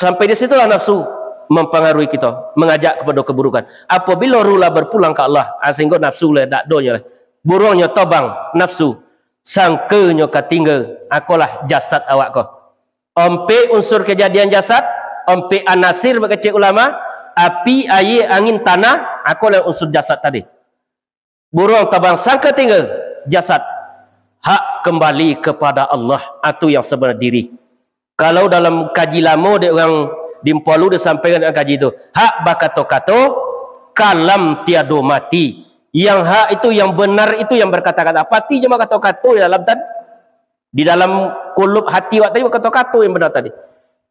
Sampai di situlah nafsu mempengaruhi kita, mengajak kepada keburukan. Apabila rula berpulang ke Allah, sehingga nafsu le dak donya, burungnya tobang nafsu, sangkanya katinggal, akulah jasad awak ko. Ompe unsur kejadian jasad, ompe anasir berkecil ulama, api, air, angin, tanah, akulah unsur jasad tadi. Burung tobang sangka tinggal jasad, hak kembali kepada Allah, itu yang sebenar diri. Kalau dalam kaji lama dia orang di Palu dia sampaikan dalam kaji itu, hak bakato-kato kalam tiado mati. Yang hak itu, yang benar itu, yang berkata-kata. Pasti cuma kato-kato di dalam kulub hati waktu tadi kato-kato yang benar tadi.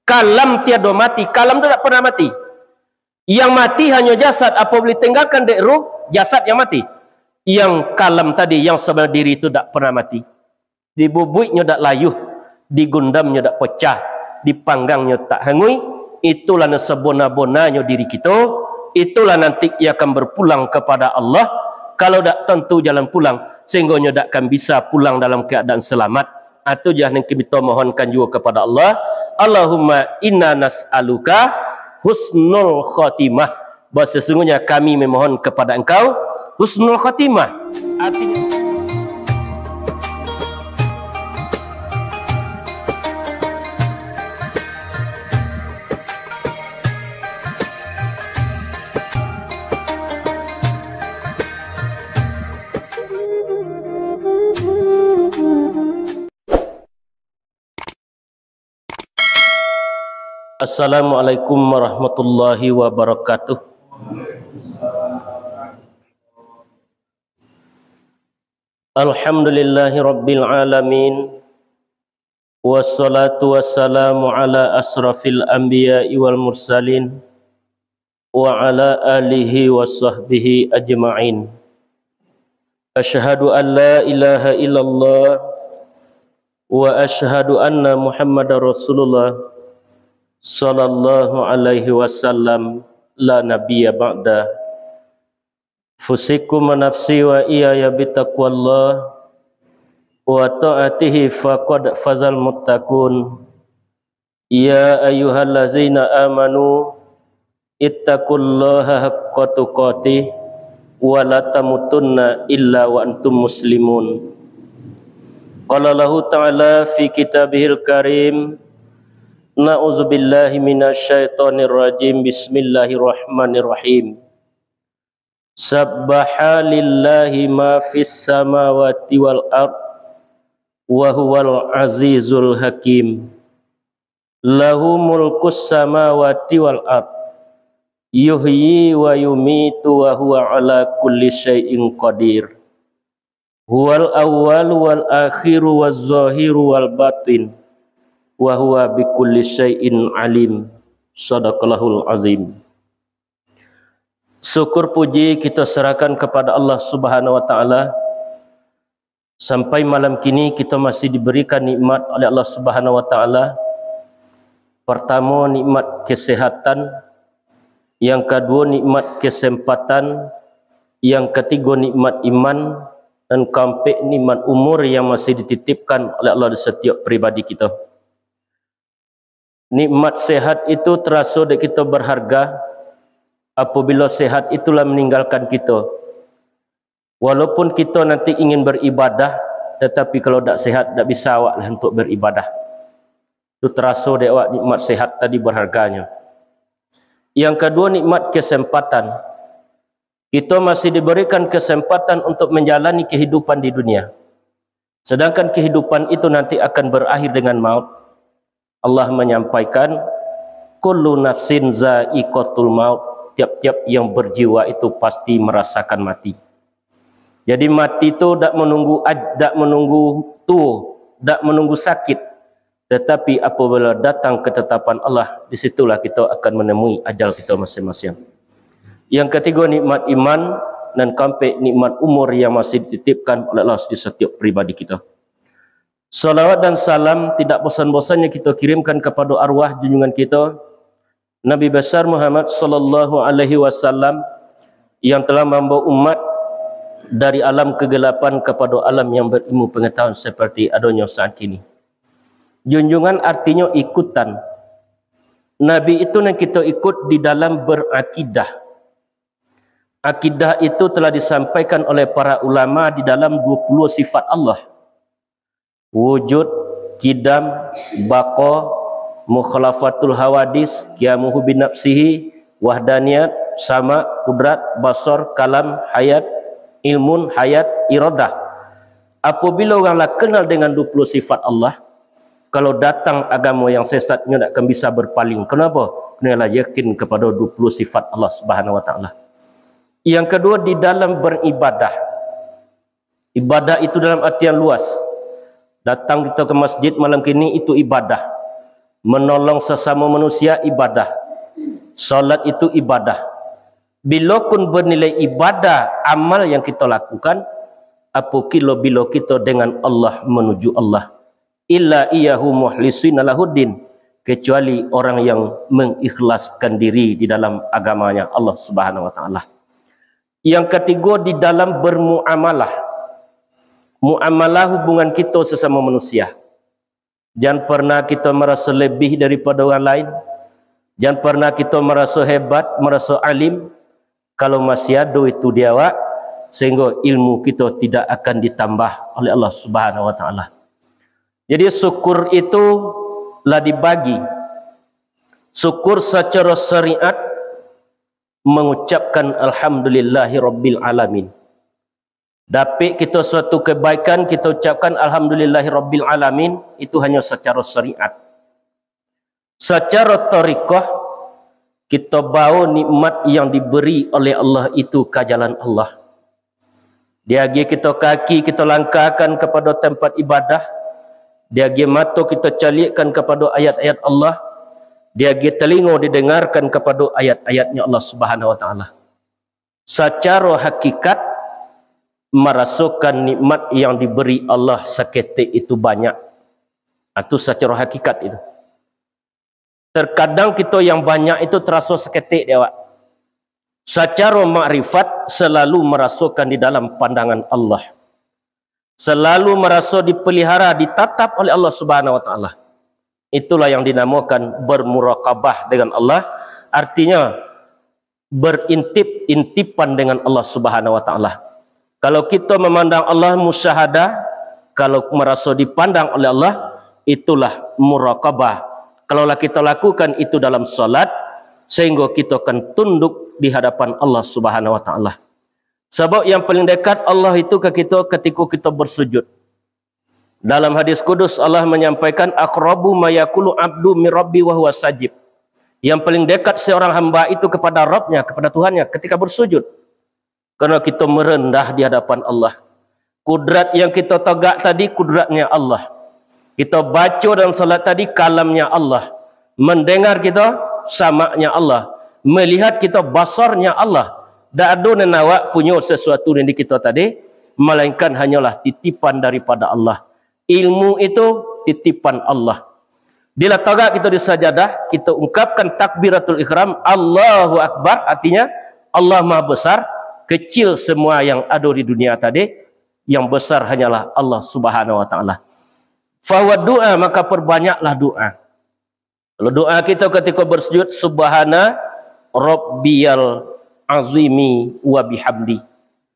Kalam tiado mati. Kalam itu tak pernah mati. Yang mati hanya jasad. Apa boleh tinggalkan dek ruh, jasad yang mati. Yang kalam tadi, yang sebenar diri itu tak pernah mati. Dibubuiknya tak layuh, digundamnya tak pecah, dipanggangnya tak hangui. Itulah sebona-bonanya diri kita. Itulah nanti ia akan berpulang kepada Allah. Kalau tak tentu jalan pulang, sehingga tak akan bisa pulang dalam keadaan selamat. Itu jangan kita mohonkan juga kepada Allah. Allahumma inna nas'aluka husnul khotimah. Bahawa sesungguhnya kami memohon kepada engkau husnul khotimah. Artinya Assalamualaikum warahmatullahi wabarakatuh. Alhamdulillahi rabbil alamin. Wassalatu wassalamu ala asrafil anbiya'i wal mursalin wa ala alihi wa sahbihi ajma'in. Asyhadu an la ilaha illallah wa asyhadu anna Muhammadar Rasulullah sallallahu alaihi wasallam la nabiyya ba'da. Fusikum nafsi wa iyaya bitaqwallah wa ta'atihi faqad fazal muttaqun. Ya ayyuhallazina amanu ittaqullaha haqqa tuqatih wa la tamutunna illa wa antum muslimun. Qala Allahu ta'ala fi kitabihil karim, na'udzubillahi minasyaitonir rajim. Bismillahirrahmanirrahim. Sabbaha lillahi ma fis samawati wal ard wa huwal azizul hakim. Lahu mulkus samawati wal ard yuhyi wa yumitu wa huwa ala kulli syai'in qadir. Huwal awwal wal akhiru waz zahiru wal batin wa huwa bikulli syai'in alim. Shadaqallahul azim. Syukur puji kita serahkan kepada Allah Subhanahu wa taala. Sampai malam kini kita masih diberikan nikmat oleh Allah Subhanahu wa taala. Pertama, nikmat kesehatan. Yang kedua, nikmat kesempatan. Yang ketiga, nikmat iman. Dan keempat, nikmat umur yang masih dititipkan oleh Allah di setiap pribadi kita. Nikmat sehat itu terasa dari kita berharga. Apabila sehat itulah meninggalkan kita. Walaupun kita nanti ingin beribadah, tetapi kalau tak sehat tak bisa awak lah untuk beribadah. Itu terasa dari awak nikmat sehat tadi berharganya. Yang kedua, nikmat kesempatan. Kita masih diberikan kesempatan untuk menjalani kehidupan di dunia. Sedangkan kehidupan itu nanti akan berakhir dengan maut. Allah menyampaikan, kullu nafsin za'iqatul maut. Tiap-tiap yang berjiwa itu pasti merasakan mati. Jadi mati itu tak menunggu tua, tak menunggu sakit. Tetapi apabila datang ketetapan Allah, disitulah kita akan menemui ajal kita masing-masing. Yang ketiga, nikmat iman. Dan keempat, nikmat umur yang masih dititipkan oleh Allah di setiap pribadi kita. Salawat dan salam tidak bosan-bosannya kita kirimkan kepada arwah junjungan kita Nabi besar Muhammad sallallahu alaihi wasallam yang telah membawa umat dari alam kegelapan kepada alam yang berilmu pengetahuan seperti adanya saat kini. Junjungan artinya ikutan. Nabi itu yang kita ikut di dalam berakidah. Akidah itu telah disampaikan oleh para ulama di dalam 20 sifat Allah. Wujud, qidam, baqa, mukhalafatul hawadis, qiyamuhu binafsihi, wahdaniyat, sama, kudrat, basar, kalam, hayat, ilmun, hayat, iradah. Apabila orang kenal dengan 20 sifat Allah, kalau datang agama yang sesatnya tak akan bisa berpaling. Kenapa? Kenalah yakin kepada 20 sifat Allah Subhanahu wa taala. Yang kedua, di dalam beribadah. Ibadah itu dalam artian luas. Datang kita ke masjid malam kini itu ibadah. Menolong sesama manusia ibadah. Salat itu ibadah. Bila kun bernilai ibadah amal yang kita lakukan, apa bila kita dengan Allah menuju Allah. Illa iyahu muhlisina lahuddin, kecuali orang yang mengikhlaskan diri di dalam agamanya Allah Subhanahu wa taala. Yang ketiga, di dalam bermuamalah. Muamalah hubungan kita sesama manusia. Jangan pernah kita merasa lebih daripada orang lain. Jangan pernah kita merasa hebat, merasa alim. Kalau masih ada itu dia awak, sehingga ilmu kita tidak akan ditambah oleh Allah Subhanahu wa taala. Jadi syukur itu lah dibagi. Syukur secara syariat mengucapkan alhamdulillahi rabbil alamin. Dapat kita suatu kebaikan, kita ucapkan alhamdulillahi rabbil alamin, itu hanya secara syariat. Secara tariqah, kita bawa nikmat yang diberi oleh Allah itu ke jalan Allah. Dia bagi kita kaki, kita langkahkan kepada tempat ibadah. Dia bagi mata, kita calikkan kepada ayat-ayat Allah. Dia bagi telinga, didengarkan kepada ayat-ayatnya Allah Subhanahu wa taala. Secara hakikat, merasakan nikmat yang diberi Allah seketik itu banyak. Itu secara hakikat itu. Terkadang kita yang banyak itu terasa seketik dia, Wak. Secara makrifat selalu merasakan di dalam pandangan Allah. Selalu merasa dipelihara, ditatap oleh Allah Subhanahu wa taala. Itulah yang dinamakan bermuraqabah dengan Allah. Artinya intipan dengan Allah Subhanahu wa taala. Kalau kita memandang Allah musyahadah, kalau merasa dipandang oleh Allah, itulah muraqabah. Kalaulah kita lakukan itu dalam salat, sehingga kita akan tunduk di hadapan Allah Subhanahu wa taala. Sebab yang paling dekat Allah itu ke kita ketika kita bersujud. Dalam hadis kudus Allah menyampaikan aqrabu ma yaqulu abdu min rabbi wa huwa sajid. Yang paling dekat seorang hamba itu kepada Rabbnya, kepada Tuhannya ketika bersujud. Karena kita merendah di hadapan Allah. Kudrat yang kita tegak tadi kudratnya Allah. Kita baca dalam salat tadi kalamnya Allah. Mendengar kita samaknya Allah. Melihat kita basarnya Allah. Tak ada nenawak punya sesuatu yang di kita tadi, melainkan hanyalah titipan daripada Allah. Ilmu itu titipan Allah. Bila tagak kita di sajadah, kita ungkapkan takbiratul ihram, Allahu Akbar, artinya Allah Maha Besar, kecil semua yang ada di dunia tadi, yang besar hanyalah Allah Subhanahu wa taala. Fa doa, maka perbanyaklah doa. Kalau doa kita ketika bersujud, subhana rabbiyal azimi wa bihamdi.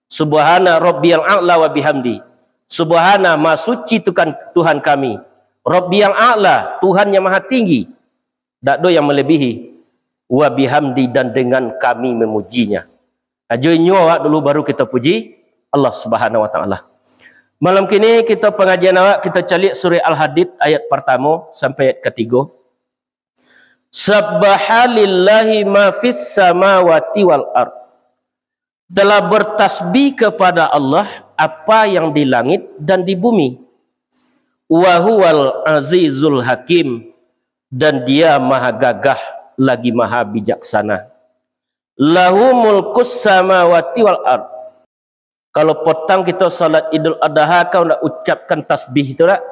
Subhana rabbiyal a'la wa bihamdi. Subhana, maha suci Tuhan kami. Rabbi yang a'la, Tuhan yang maha tinggi. Tak ada yang melebihi. Wa bihamdi, dan dengan kami memujinya. Ajoinyo dulu baru kita puji Allah Subhanahu wa taala. Malam kini kita pengajian awak, kita calik surah Al-Hadid ayat pertama sampai ayat ketiga. Subhalillahi ma fis samawati wal ard. Telah bertasbih kepada Allah apa yang di langit dan di bumi. Wa huwal azizul hakim, dan dia maha gagah lagi maha bijaksana. Lahu mulkus samawati wal ard. Kalau petang kita salat Idul Adha, kau nak ucapkan tasbih itu tak?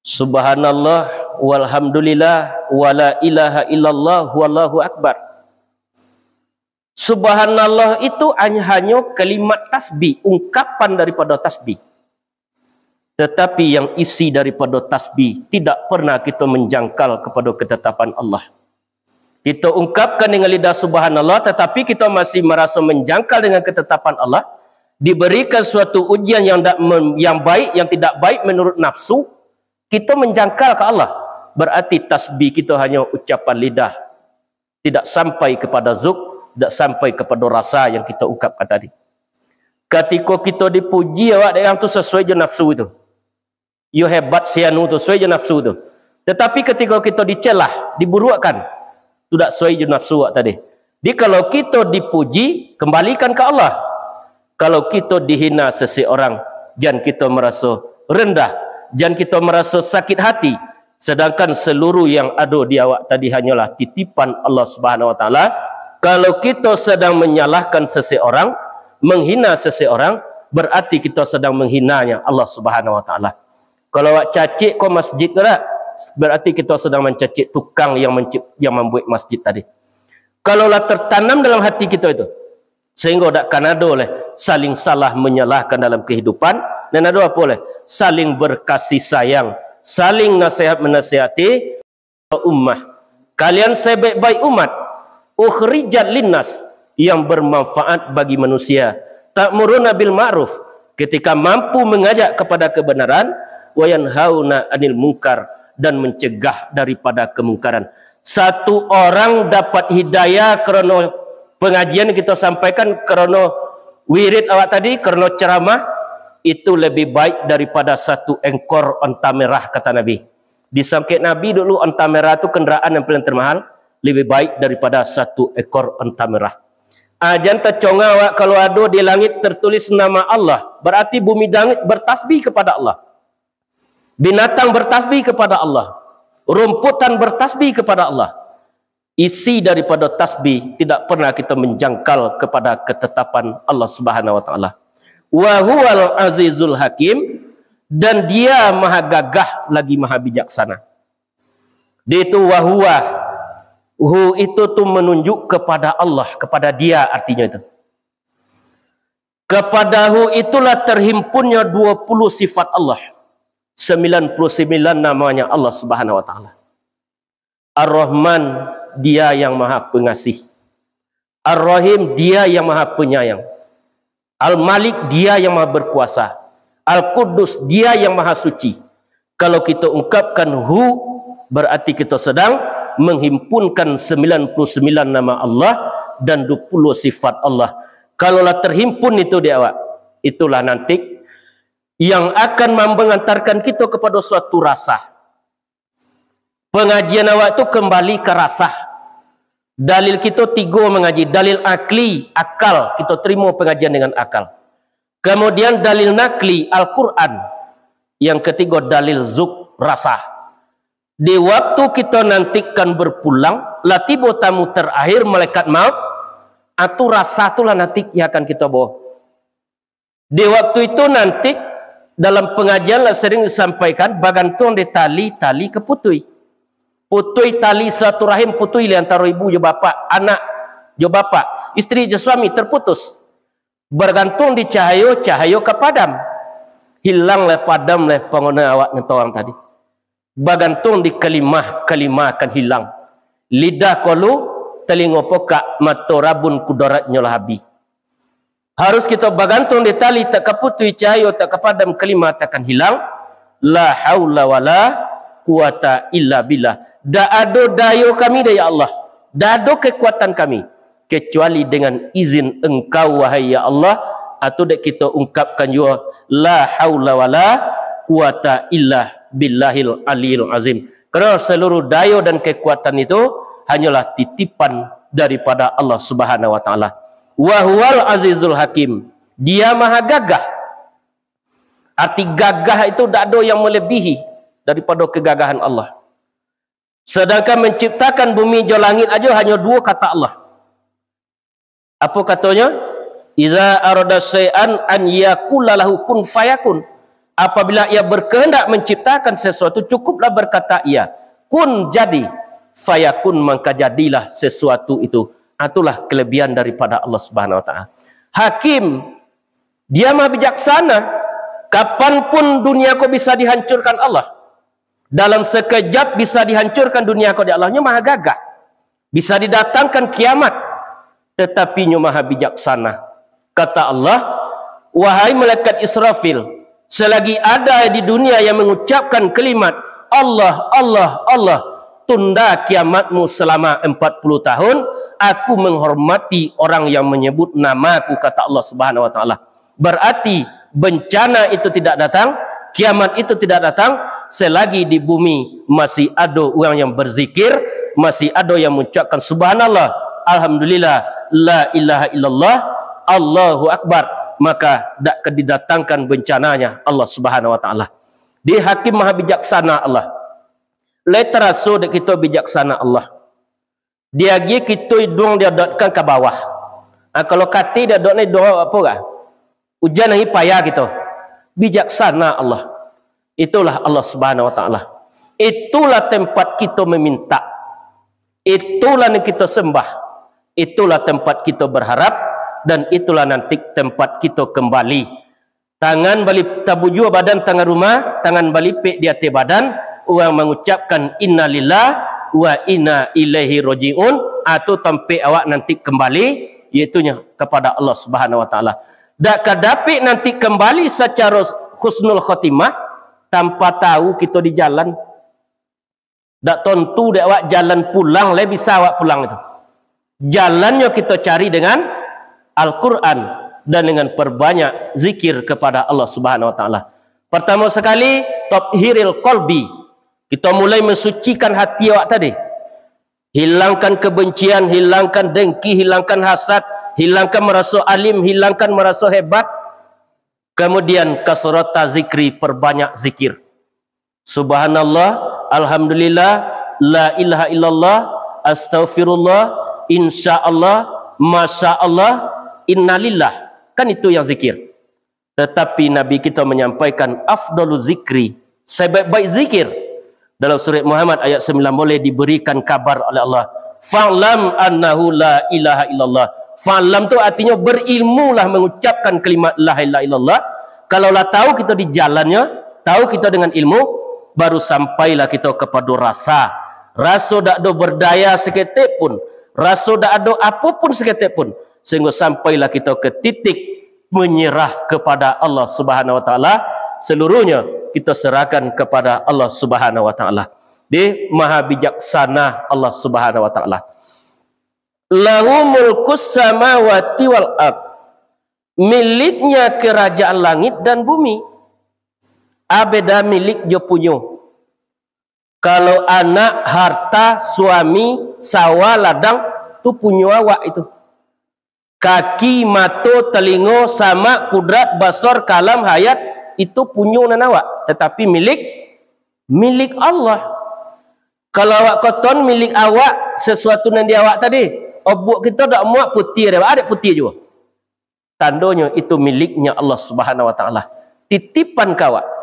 Subhanallah walhamdulillah wala ilaha illallah wallahu akbar. Subhanallah itu hanya kalimat tasbih, ungkapan daripada tasbih. Tetapi yang isi daripada tasbih tidak pernah kita menjangkal kepada ketetapan Allah. Kita ungkapkan dengan lidah subhanallah, tetapi kita masih merasa menjangkal dengan ketetapan Allah. Diberikan suatu ujian yang baik, yang tidak baik menurut nafsu, kita menjangkal ke Allah. Berarti tasbih kita hanya ucapan lidah, tidak sampai kepada zuk, tidak sampai kepada rasa yang kita ungkapkan tadi. Ketika kita dipuji awak yang tu sesuai je nafsu itu. You hebat sianu tu sesuai je nafsu tu. Tetapi ketika kita dicelah, diburukkan, tidak sesuai je nafsu awak tadi. Jadi kalau kita dipuji, kembalikan ke Allah. Kalau kita dihina seseorang, jangan kita merasa rendah, jangan kita merasa sakit hati. Sedangkan seluruh yang ada di awak tadi hanyalah titipan Allah Subhanahu Wa Taala. Kalau kita sedang menyalahkan seseorang, menghina seseorang, berarti kita sedang menghinanya Allah Subhanahu Wa Taala. Kalau awak cacik kau masjid ke tak? Berarti kita sedang mencacik tukang yang membuat masjid tadi. Kalaulah tertanam dalam hati kita itu, sehingga tak akan ada oleh saling salah menyalahkan dalam kehidupan, dan ada apa oleh saling berkasih sayang, saling nasihat menasihati ummah. Kalian sebaik-baik umat, ukhrijat linnas, yang bermanfaat bagi manusia. Ta'muruna bil ma'ruf, ketika mampu mengajak kepada kebenaran, wa yanhauna 'anil munkar, dan mencegah daripada kemungkaran. Satu orang dapat hidayah kerana pengajian kita sampaikan, kerana wirid awak tadi, kerana ceramah, itu lebih baik daripada satu ekor onta merah, kata Nabi. Disangkit Nabi dulu onta merah itu kenderaan yang paling termahal, lebih baik daripada satu ekor onta merah. Jangan terconga awak kalau ada di langit tertulis nama Allah, berarti bumi langit bertasbih kepada Allah. Binatang bertasbih kepada Allah. Rumputan bertasbih kepada Allah. Isi daripada tasbih tidak pernah kita menjangkal kepada ketetapan Allah Subhanahu Wa Taala. Wa huwal azizul hakim, dan dia maha gagah lagi maha bijaksana. Dia itu wa huwa. Hu itu tu menunjuk kepada Allah, kepada dia artinya itu. Kepada hu itulah terhimpunnya 20 sifat Allah. 99 namanya Allah Subhanahu Wa Taala. Ar-Rahman, dia yang maha pengasih. Ar-Rahim, dia yang maha penyayang. Al-Malik, dia yang maha berkuasa. Al-Quddus, dia yang maha suci. Kalau kita ungkapkan hu, berarti kita sedang menghimpunkan 99 nama Allah dan 20 sifat Allah. Kalaulah terhimpun itu di awak, itulah nanti yang akan mengantarkan kita kepada suatu rasa. Pengajian awak itu kembali ke rasa. Dalil kita 3 mengaji. Dalil akli, akal. Kita terima pengajian dengan akal. Kemudian dalil nakli, Al-Quran. Yang ketiga dalil zuk, rasa. Di waktu kita nantikan berpulang, latibo tamu terakhir malaikat maut, atau rasa itulah nanti yang akan kita bawa. Di waktu itu nanti, dalam pengajian sering disampaikan, bagantung di tali keputui. Putui tali silaturahim, putui antara ibu je bapa, anak je bapa, isteri je suami terputus. Bergantung di cahaya ke padam. Hilanglah padam leh pengguna awak orang tadi. Bergantung di kalimah akan hilang. Lidah kolu, telinga pokak, mata rabun kudaratnya lah habis. Harus kita bergantung di tali, tak keputui cahaya, tak kepadam, kalimat akan hilang. La haula wa la quwata illa billah. Tak ada daya kami, ya Allah. Tak ada kekuatan kami, kecuali dengan izin engkau, wahai ya Allah. Atau dak kita ungkapkan juga, la haula wa la quwata illa billahil aliyil azim. Kerana seluruh daya dan kekuatan itu hanyalah titipan daripada Allah Subhanahu Wa Taala. Wahwal azizul hakim, dia maha gagah. Arti gagah itu tak ada yang melebihi daripada kegagahan Allah. Sedangkan menciptakan bumi dan langit aja hanya 2 kata Allah. Apa katanya? Iza arada syai'an an yakula lahu kun fayakun. Apabila ia berkehendak menciptakan sesuatu, cukuplah berkata ia, kun, jadi, fayakun, maka jadilah sesuatu itu. Itulah kelebihan daripada Allah Subhanahu Wa Taala. Hakim, dia maha bijaksana. Kapanpun dunia kau bisa dihancurkan Allah. Dalam sekejap bisa dihancurkan dunia kau di Allahnya maha gagah. Bisa didatangkan kiamat, tetapi nya maha bijaksana. Kata Allah, wahai malaikat Israfil, selagi ada di dunia yang mengucapkan kalimat Allah, Allah, Allah, tunda kiamatmu selama 40 tahun, aku menghormati orang yang menyebut namaku, kata Allah Subhanahu wa taala. Berarti bencana itu tidak datang, kiamat itu tidak datang selagi di bumi masih ada orang yang berzikir, masih ada yang mengucapkan subhanallah, alhamdulillah, la ilaha illallah, Allahu akbar, maka tak didatangkan bencananya Allah Subhanahu wa taala. Dia hakim maha bijaksana Allah. Leteraso dek kita bijaksana Allah. Dia gi kita hidung dia dotkan ke bawah. Kalau kati dia dot ni doa apa kah? Ujian ni payah kita. Bijaksana Allah. Itulah Allah Subhanahu wa taala. Itulah tempat kita meminta. Itulah yang kita sembah. Itulah tempat kita berharap, dan itulah nanti tempat kita kembali. Tangan balik tabuju badan tangan rumah, tangan balik pek di atas badan, orang mengucapkan innalillah wa inna ilaihi rajiun, atau tempat awak nanti kembali, iaitunya kepada Allah Subhanahu wa taala. Dak kadapi nanti kembali secara husnul khotimah tanpa tahu kita di jalan. Dak tentu dak awak jalan pulang, le bisa awak pulang itu. Jalannya kita cari dengan Al-Quran dan dengan perbanyak zikir kepada Allah Subhanahu wa taala. Pertama sekali, tathhiril qalbi. Kita mulai mensucikan hati awak tadi. Hilangkan kebencian, hilangkan dengki, hilangkan hasad, hilangkan merasa alim, hilangkan merasa hebat. Kemudian kasrata zikri, perbanyak zikir. Subhanallah, alhamdulillah, la ilaha illallah, astaghfirullah, insyaallah, masyaallah, innalillah. Kan itu yang zikir. Tetapi Nabi kita menyampaikan afdalu zikri, sebaik-baik zikir. Dalam surat Muhammad ayat 9 boleh diberikan kabar oleh Allah. Fa'lam annahu la ilaha illallah. Fa'lam tu artinya berilmulah mengucapkan kalimat la ilaha illallah. Kalaulah tahu kita di jalannya, tahu kita dengan ilmu, baru sampailah kita kepada rasa. Rasa tak ada berdaya seketik pun. Rasa tak ada apapun seketik pun. Sehingga sampailah kita ke titik menyerah kepada Allah Subhanahu wa taala. Seluruhnya kita serahkan kepada Allah Subhanahu wa taala. Dia maha bijaksana Allah Subhanahu wa taala. Lahu mulkus samawati wal ard. Miliknya kerajaan langit dan bumi. Abeda milik je punya. Kalau anak, harta, suami, sawah, ladang, tu punya awak itu. Kaki, mata, telinga, sama, kudrat, basar, kalam, hayat, itu punya awak. Tetapi milik Allah. Kalau awak koton milik awak, sesuatu yang dia awak tadi, obok kita tak muat putih dia, ada putih juga. Tandanya itu miliknya Allah Subhanahu wa taala. Titipan kawak.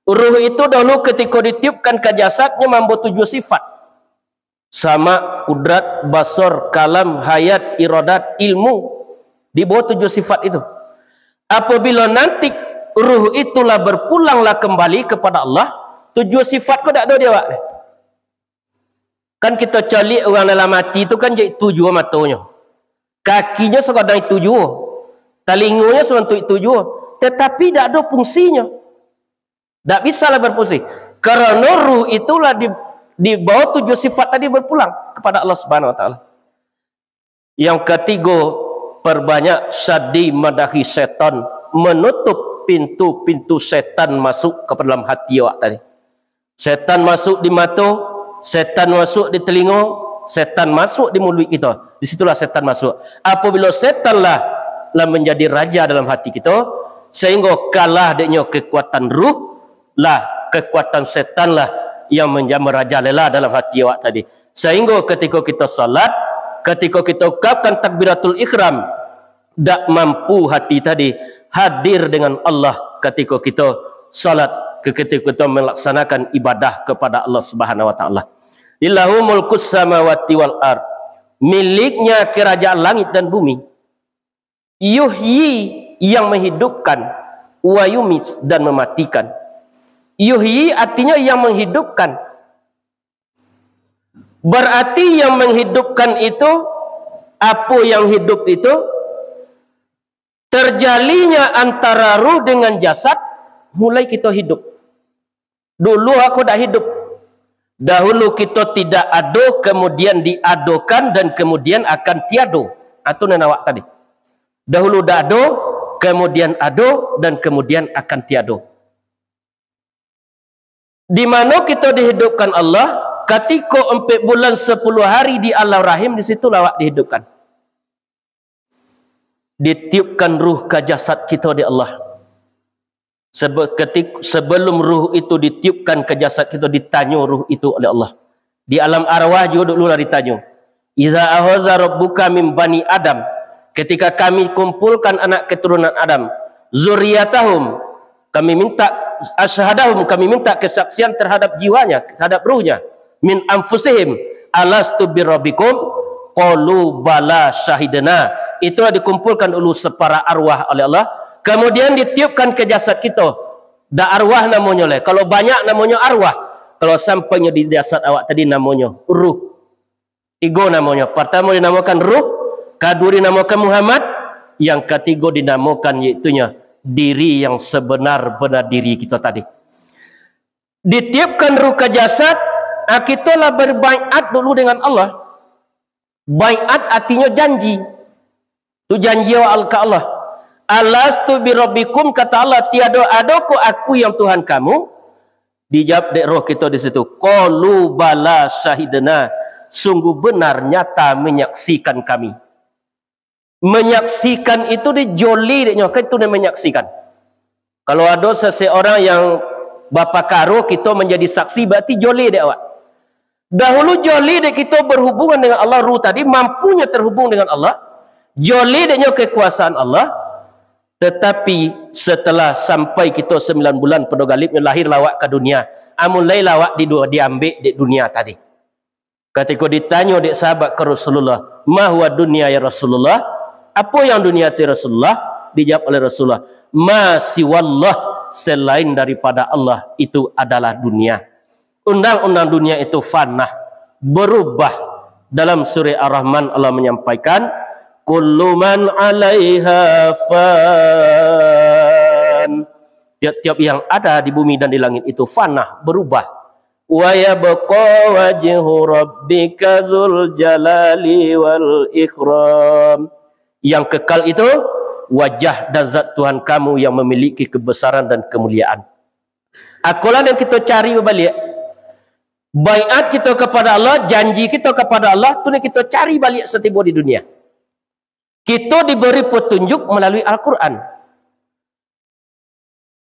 Ruh itu dahulu ketika ditiupkan ke jasadnya mampu 7 sifat. Sama, kudrat, basar, kalam, hayat, iradat, ilmu. Di bawah 7 sifat itu. Apabila nanti ruh itulah berpulanglah kembali kepada Allah, 7 sifat kau tak ada dia awak. Kan kita cari orang dalam mati itu kan jadi 7 matanya. Kakinya sekadar 7. Telinganya sebentuk 7. Tetapi tak ada fungsinya. Tak bisalah berfungsi. Kerana ruh itulah di bawah 7 sifat tadi berpulang kepada Allah Subhanahu wa taala. Yang ketiga, perbanyak sadi madahi setan, menutup pintu-pintu setan masuk ke dalam hati awak tadi. Setan masuk di mata, setan masuk di telinga, setan masuk di mulut kita. Di situlah setan masuk. Apabila setanlah menjadi raja dalam hati kita, sehingga kalah adanya kekuatan ruh, lah kekuatan setan lah yang menjadi merajalela dalam hati awak tadi. Sehingga ketika kita salat, ketika kita ucapkan takbiratul ihram, tak mampu hati tadi hadir dengan Allah ketika kita salat, ketika kita melaksanakan ibadah kepada Allah Subhanahu wa taala. Illahu mulkus samawati wal ard. Miliknya kerajaan langit dan bumi. Yuhyi, yang menghidupkan, wa yumit, dan mematikan. Yuhyi artinya yang menghidupkan. Berarti yang menghidupkan itu, apa yang hidup itu, terjalinya antara ruh dengan jasad, mulai kita hidup. Dulu aku dah hidup. Dahulu kita tidak ado, kemudian diadokan, dan kemudian akan tiado. Itu nenawak tadi. Dahulu dah ado, kemudian ado, dan kemudian akan tiado. Di mana kita dihidupkan Allah, ketika 4 bulan 10 hari di alam rahim, di situ lawak dihidupkan. Ditiupkan ruh ke jasad kita di Allah. Sebelum ruh itu ditiupkan ke jasad kita, ditanya ruh itu oleh Allah. Di alam arwah juga dulu lah ditanya. Iza ahaza rabbuka min bani Adam. Ketika kami kumpulkan anak keturunan Adam, zuriyatahum, kami minta asyhadahum, kami minta kesaksian terhadap jiwanya, terhadap ruhnya. Min anfusihim alastu birabbikum qalu bala syahidana. Itulah dikumpulkan dulu separa arwah oleh Allah, kemudian ditiupkan ke jasad kita. Da arwah namanya le. Kalau banyak namanya arwah. Kalau sampainya di jasad awak tadi namanya ruh. 3 namanya. Pertama dinamakan ruh, kedua dinamakan Muhammad, yang ketiga dinamakan yaitunya diri yang sebenar-benar diri kita tadi. Ditiupkan ruh ke jasad, kita lah berbaiat dulu dengan Allah. Baiat artinya janji. Tu janji awak ke Allah. Alastu birabbikum, kata Allah, tiada adakah aku yang Tuhan kamu? Dijawab dek roh kita di situ. Qalu bala syahidana. Sungguh benar nyata menyaksikan kami. Menyaksikan itu dijoli deknya, kan itu dia menyaksikan. Kalau ada seseorang yang bapa karo kita menjadi saksi, berarti joli dek awak. Dahulu joli dek kita berhubungan dengan Allah, ruh tadi mampunya terhubung dengan Allah. Joli deknya kekuasaan Allah. Tetapi setelah sampai kita 9 bulan pada galibnya lahir lawak ke dunia, mulai lawak diambil di dunia tadi. Ketika ditanya dek sahabat ke Rasulullah, ma huwa dunia ya Rasulullah? Apa yang dunia itu Rasulullah? Dijawab oleh Rasulullah, ma siwallah, selain daripada Allah itu adalah dunia. Undang-undang dunia itu fanah, berubah. Dalam surah Ar-Rahman Allah menyampaikan, kullu man 'alaiha fan. Tiap-tiap yang ada di bumi dan di langit itu fanah, berubah. Wa yabqa wajhu rabbika dzul jalali wal ikram. Yang kekal itu wajah dan zat Tuhan kamu yang memiliki kebesaran dan kemuliaan. Akulah yang kita cari balik. Baiat kita kepada Allah, janji kita kepada Allah, tu yang kita cari balik setiba di dunia. Kita diberi petunjuk melalui Al-Quran.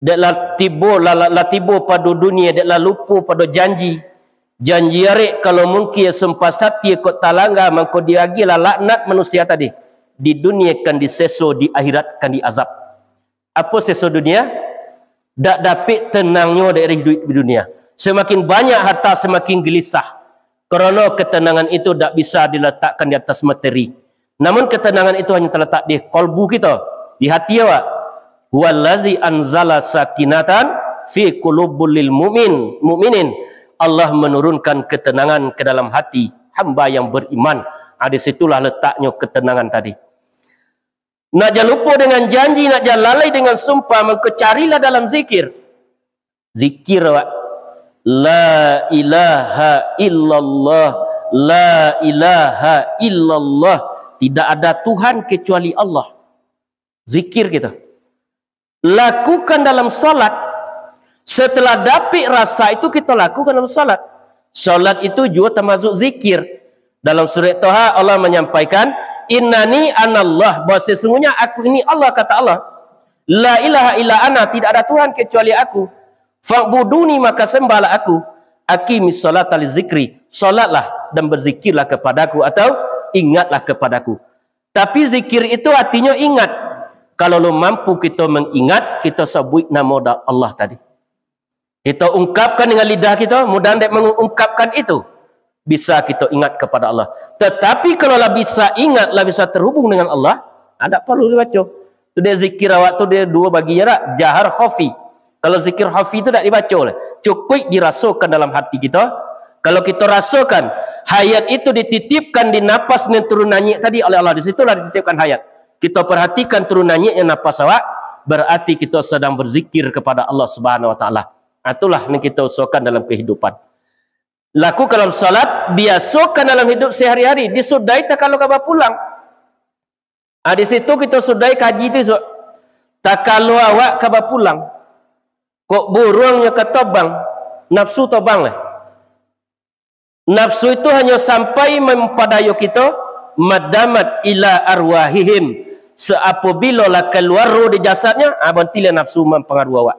Deklah tiba pada dunia, deklah lupa pada janji. Janji arek kalau mungkin sempasati kot talangga, maka dia agilah laknat manusia tadi. Di dunia kan diseso, di akhirat kan diazab. Apa seso dunia? Tak dapat tenangnya dari hidup di dunia. Semakin banyak harta, semakin gelisah. Kerana ketenangan itu tak bisa diletakkan di atas materi. Namun ketenangan itu hanya terletak di kalbu kita, di hati awak. Wallazi anzala sakinatan fi qulubil mu'minin. Allah menurunkan ketenangan ke dalam hati hamba yang beriman. Di situlah letaknya ketenangan tadi. Nak jangan lupa dengan janji, nak jangan lalai dengan sumpah, maka carilah dalam zikir. Zikir awak. La ilaha illallah, la ilaha illallah. Tidak ada Tuhan kecuali Allah. Zikir kita. Lakukan dalam salat. Setelah dapat rasa itu kita lakukan dalam salat. Salat itu juga termasuk zikir. Dalam surah Toha Allah menyampaikan, innani anallah, bahawa sesungguhnya aku ini Allah, kata Allah. La ilaha illa ana, tidak ada Tuhan kecuali aku. Fa'buduni, maka sembahlah aku. Aqimis salata li zikri, salatlah dan berzikirlah kepadaku, atau ingatlah kepadaku. Tapi zikir itu artinya ingat. Kalau lo mampu kita mengingat, kita sebut nama Allah tadi. Kita ungkapkan dengan lidah kita, mudah-mudahan mengungkapkan itu. Bisa kita ingat kepada Allah. Tetapi kalau lah bisa ingat, lah bisa terhubung dengan Allah, ada perlu dibaca. Itu dia zikir awak tu dia 2 bagian tak? Jahar khafi. Kalau zikir khafi itu tak dibaca oleh. Cukup dirasakan dalam hati kita. Kalau kita rasakan, Hayat itu dititipkan di napas dan turunannya tadi oleh Allah. Di situlah dititipkan hayat. Kita perhatikan turunannya yang napas awak, berarti kita sedang berzikir kepada Allah Subhanahu wa taala. Itulah yang kita usahakan dalam kehidupan. Lakukan dalam salat, biasakan dalam hidup sehari-hari. Disudai tak kalau kabar pulang. Di situ kita sudai kaji itu. Tak kalau awak kabar pulang. Kok burungnya ketobang, nafsu tobang lah. Nafsu itu hanya sampai mempadayo kita madamat ila arwahihim. Seapabila lah keluar roh di jasadnya, abantila nafsu mempengaruhi awak.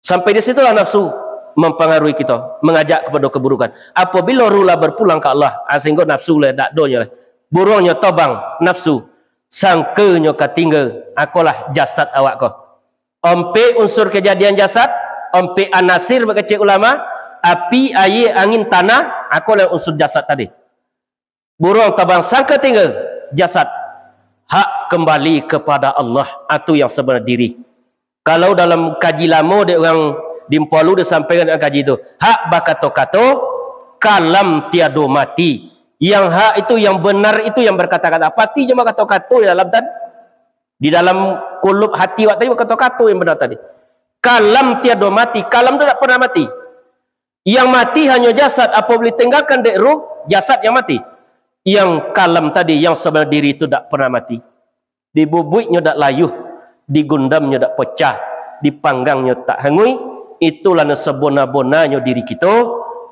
Sampai di situlah nafsu mempengaruhi kita, mengajak kepada keburukan. Apabila roh lah berpulang ke Allah, sehingga nafsu lah tak donya lah. Burungnya tobang nafsu, sangkanya ketinggal, akulah jasad awak kau. Ompe unsur kejadian jasad, ompe anasir berkecil ulama, api, air, angin, tanah, akulah unsur jasad tadi. Burung tabang sangka tinggal jasad. Hak kembali kepada Allah, itu yang sebenar diri. Kalau dalam kaji lama dia orang di Palu dia sampaikan dalam kaji itu, hak bakato-kato kalam tiado mati. Yang hak itu yang benar itu yang berkata-kata. Pati cuma kato-kato di dalam tan, di dalam kulub hati wak tadi kato-kato yang benar tadi. Kalam tiado mati, kalam itu tak pernah mati. Yang mati hanya jasad. Apabila tinggalkan dek ruh, jasad yang mati. Yang kalam tadi, yang sebenar diri itu tak pernah mati. Dibubuiknya tak layuh, digundamnya tak pecah, dipanggangnya tak hangui. Itulah sebona-bonanya diri kita.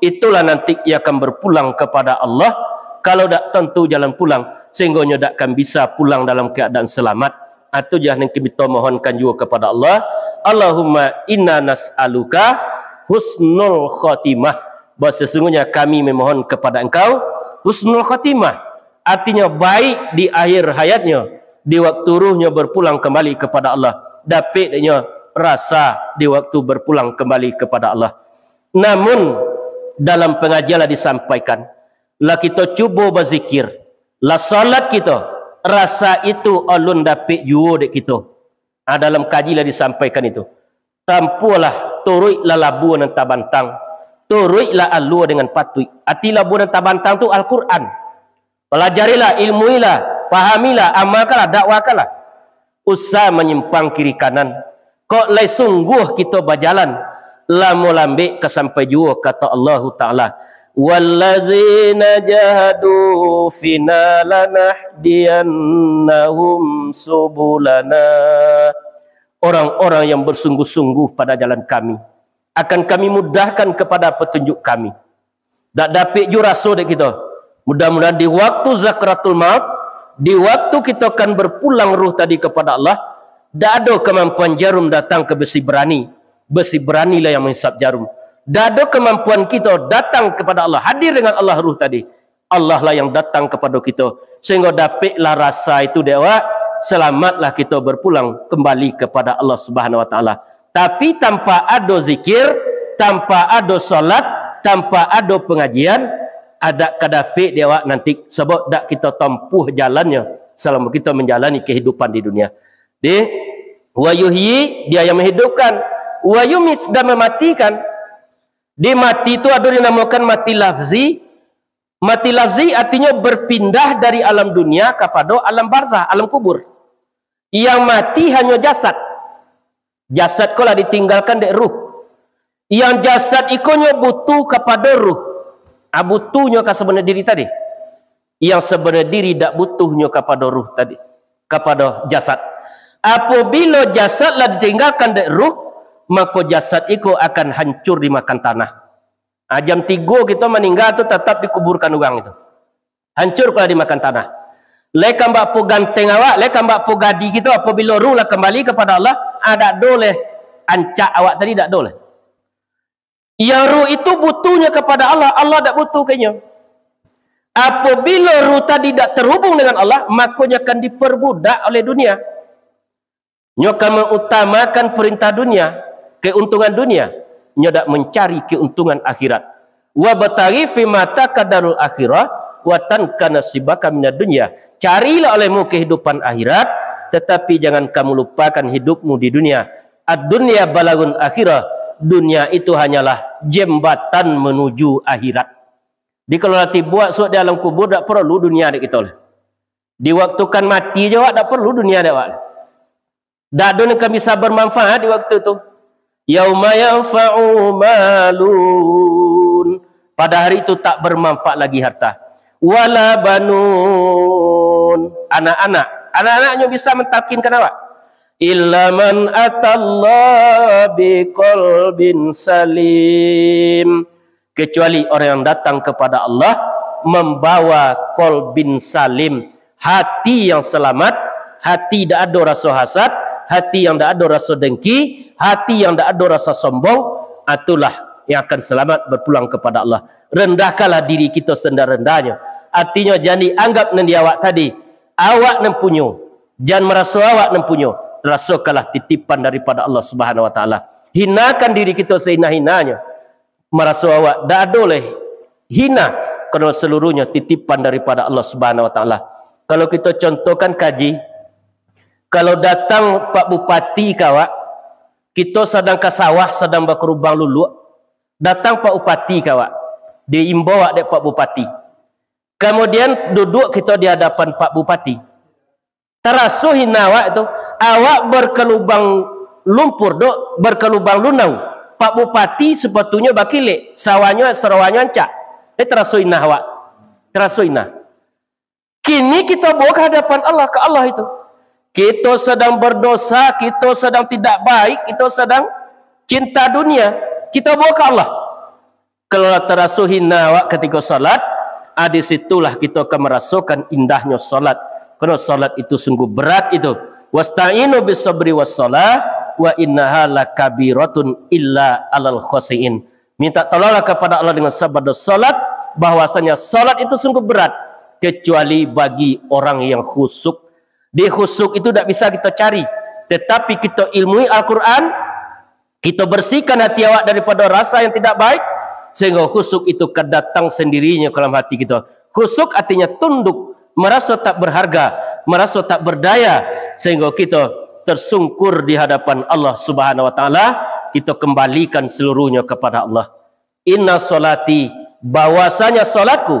Itulah nanti ia akan berpulang kepada Allah. Kalau tak tentu jalan pulang, sehingga tak akan bisa pulang dalam keadaan selamat. Itu jangan kita mohonkan juga kepada Allah. Allahumma inna nas'aluka husnul khatimah. Bahawa sesungguhnya kami memohon kepada engkau husnul khatimah. Artinya baik di akhir hayatnya, di waktu ruhnya berpulang kembali kepada Allah. Dapatnya rasa di waktu berpulang kembali kepada Allah. Namun dalam pengajian disampaikan, lah kita cuba berzikir, lah salat kita, rasa itu alun dapat juga dek kita. Dalam kaji disampaikan itu. Tampulah turut lah labu dan tabantang, turutlah alua dengan patui. Arti labu dan tabantang tu Al-Quran. Pelajarilah, ilmuilah, pahamilah, amalkanlah, dakwakanlah. Usah menyimpang kiri kanan. Kok lai sungguh kita berjalan, lamu lambik kesampai juga kata Allah Ta'ala. Wallazina jahadu fina lanahdiyannahum subulana. Orang-orang yang bersungguh-sungguh pada jalan kami, akan kami mudahkan kepada petunjuk kami. Tak dapat juraso dek kita. Mudah-mudahan di waktu zakratul maut, di waktu kita akan berpulang ruh tadi kepada Allah, tak ada kemampuan jarum datang ke besi berani. Besi beranilah yang menghisap jarum. Tak ada kemampuan kita datang kepada Allah, hadir dengan Allah ruh tadi. Allah lah yang datang kepada kita, sehingga dapatlah rasa itu dewa. Selamatlah kita berpulang kembali kepada Allah Subhanahu wa taala. Tapi tanpa ada zikir, tanpa ada solat, tanpa ada pengajian, ada kadapik dewa nanti sebab dak kita tempuh jalannya selama kita menjalani kehidupan di dunia. Di wa yuhyi, dia yang menghidupkan, wa yumis, dan mematikan. Di mati itu ada dinamakan mati lafzi. Mati lafzi artinya berpindah dari alam dunia kepada alam barzah, alam kubur. Yang mati hanya jasad. Jasad kolah ditinggalkan dek ruh. Yang jasad ikonya butuh kepada ruh. Butuhnya ke sebenar diri tadi. Yang sebenar diri tak butuhnya kepada ruh tadi, kepada jasad. Apabila jasad lah ditinggalkan dek ruh, maka jasad itu akan hancur dimakan tanah. Jam 3 kita meninggal tu tetap dikuburkan orang itu. Hancur kalau dimakan tanah. Lekam bak po ganteng awak, lekam bak po gadi kita apabila ruh lah kembali kepada Allah, ada doleh ancak awak tadi tak doleh. Yang ruh itu butuhnya kepada Allah, Allah tak butuh kayaknya. Apabila ruh tadi tak terhubung dengan Allah, makanya akan diperbudak oleh dunia. Nya akan mengutamakan perintah dunia, keuntungan dunia. Nya tak mencari keuntungan akhirat. Wa bataghi fi mata kadarul akhirah wa tanka nasibaka minad dunya. Carilah olehmu kehidupan akhirat, tetapi jangan kamu lupakan hidupmu di dunia. Ad-dunya balagun akhirah. Dunia itu hanyalah jembatan menuju akhirat. Di kalau nanti buat suat di alam kubur tak perlu dunia dek kita lah. Diwaktukan mati je awak tak perlu dunia dek awak. Dak ada yang bisa bermanfaat di waktu tu. Yauma yanfa'u malun. Pada hari itu tak bermanfaat lagi harta. Wala banun. Anak-anaknya bisa mentalkinkan awak. Illa man atallaha biqalbin salim. Kecuali orang yang datang kepada Allah membawa qalbin salim, hati yang selamat, hati tidak ada rasa hasad, hati yang tidak ada rasa dengki, hati yang tidak ada rasa sombong, itulah yang akan selamat berpulang kepada Allah. Rendahkanlah diri kita serendah-rendahnya. Artinya jangan anggap nanti awak tadi, awak nempunyo. Jangan merasa awak nempunyo. Rasakanlah titipan daripada Allah Subhanahu wa taala. Hinakan diri kita sehina-hinanya. Merasa awak tak boleh hina kerana seluruhnya titipan daripada Allah Subhanahu wa taala. Kalau kita contohkan kaji, kalau datang Pak Bupati kawak, kita sedang ke sawah sedang berkerubang lulu, datang Pak Bupati kawak, diimbau dek Pak Bupati. Kemudian duduk kita di hadapan Pak Bupati. Terasa hina awak itu, awak berkelubang lumpur dok, berkelubang lunau. Pak Bupati sepatutnya bakilik, sawahnya serawanya ancak. Terasa inah awak. Terasa inah. Kini kita bawa ke hadapan Allah, ke Allah itu. Kita sedang berdosa, kita sedang tidak baik, kita sedang cinta dunia. Kita bawa ke Allah. Kalau terasa hina awak ketika salat, di situlah kita akan merasakan indahnya salat. Kerana salat itu sungguh berat itu. Wasta'inu bis sabri was salah. Wa innaha lakabiratun illa alal khasiin. Minta tolonglah kepada Allah dengan sabar dan salat, bahwasanya salat itu sungguh berat kecuali bagi orang yang khusyuk. Di khusyuk itu tidak bisa kita cari, tetapi kita ilmui Al-Quran, kita bersihkan hati awak daripada rasa yang tidak baik, sehingga khusyuk itu akan datang sendirinya ke dalam hati kita. Khusyuk artinya tunduk, merasa tak berharga, merasa tak berdaya, sehingga kita tersungkur di hadapan Allah Subhanahu wa taala, kita kembalikan seluruhnya kepada Allah. Inna salati, bahwasanya salatku,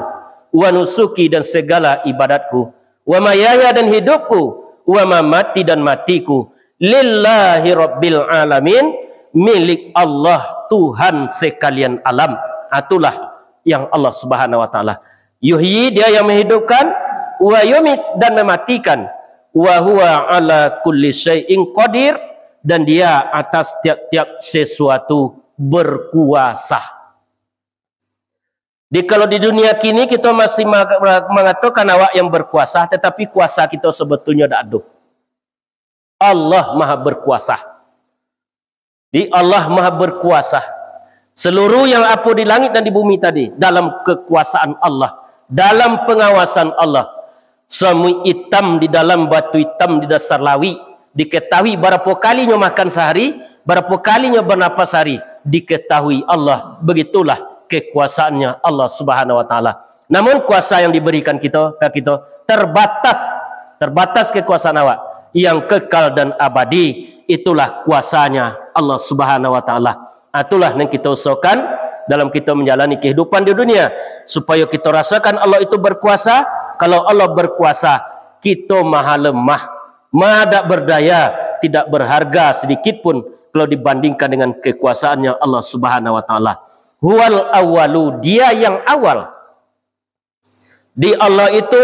wa nusuki dan segala ibadatku, wa mayaya dan hidupku, wa mamati dan matiku, lillahi rabbil alamin, milik Allah Tuhan sekalian alam. Itulah yang Allah Subhanahu wa taala. Yuhyi, dia yang menghidupkan, wa yumis, dan mematikan. Wa huwa ala kulli syai'in qadir, dan dia atas tiap-tiap sesuatu berkuasa. Kalau di dunia kini kita masih mengatakan awak yang berkuasa, tetapi kuasa kita sebetulnya tak ada. Allah Maha berkuasa. Allah Maha berkuasa. Seluruh yang apa di langit dan di bumi tadi dalam kekuasaan Allah, dalam pengawasan Allah. Semua hitam di dalam batu hitam di dasar lawi, diketahui berapa kalinya makan sehari, berapa kalinya bernapas sehari, diketahui Allah. Begitulah kekuasaannya Allah Subhanahu wa taala. Namun kuasa yang diberikan kita terbatas kekuasaan awak. Yang kekal dan abadi, itulah kuasanya Allah Subhanahu wa taala. Itulah yang kita usahakan dalam kita menjalani kehidupan di dunia, supaya kita rasakan Allah itu berkuasa. Kalau Allah berkuasa, kita maha lemah, maha tak berdaya, tidak berharga sedikit pun kalau dibandingkan dengan kekuasaannya Allah Subhanahu wa taala. Huwal awwalu, dia yang awal. Di Allah itu